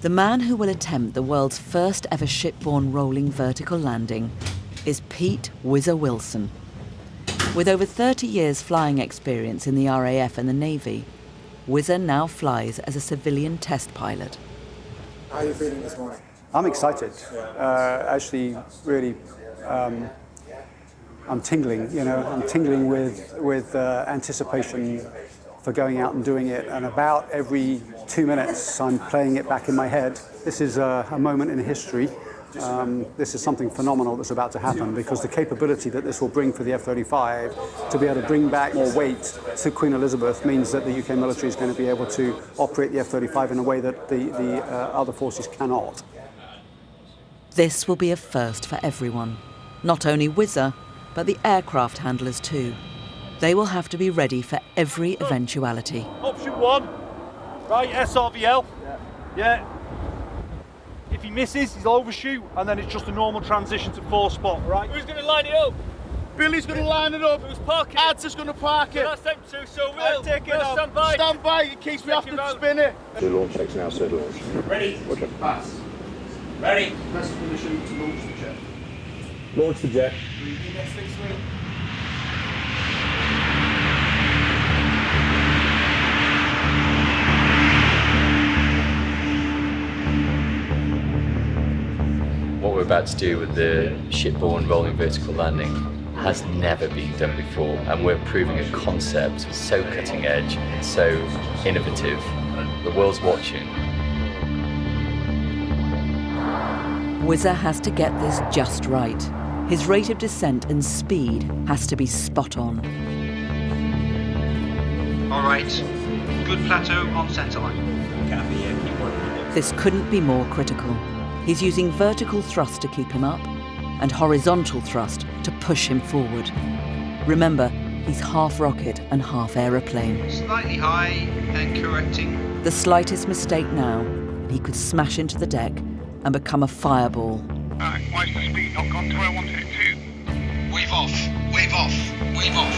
The man who will attempt the world's first ever shipborne rolling vertical landing is Pete Whizzer Wilson. With over 30 years flying experience in the RAF and the Navy, Whizzer now flies as a civilian test pilot. How are you feeling this morning? I'm excited. Actually, really, I'm tingling. I'm tingling with anticipation for going out and doing it. And about every 2 minutes, I'm playing it back in my head. This is a moment in history. This is something phenomenal that's about to happen, because the capability that this will bring for the F-35 to be able to bring back more weight to Queen Elizabeth means that the UK military is going to be able to operate the F-35 in a way that the other forces cannot. This will be a first for everyone. Not only Whizzer, but the aircraft handlers too. They will have to be ready for every eventuality. Option 1, right, SRVL. Yeah. If he misses, he'll overshoot, and then it's just a normal transition to 4-spot, right? Who's going to line it up? Billy's going to line it up. Who's parking? Ads is going to park it. Well, that's them two, so we'll take it we'll up. stand by. Stand by in case we have to spin it. The launch checks now, said launch. Ready? Okay. Pass. Ready? Press permission to launch the jet. Launch the jet. Next fixed wing. What we're about to do with the shipborne rolling vertical landing has never been done before, and we're proving a concept so cutting edge and so innovative. The world's watching. Whizzer has to get this just right. His rate of descent and speed has to be spot on. All right, good plateau on centerline. This couldn't be more critical. He's using vertical thrust to keep him up and horizontal thrust to push him forward. Remember, he's half rocket and half aeroplane. Slightly high and correcting. The slightest mistake now, and he could smash into the deck and become a fireball. Why's the speed not gone to where I wanted it to? Wave off, wave off, wave off.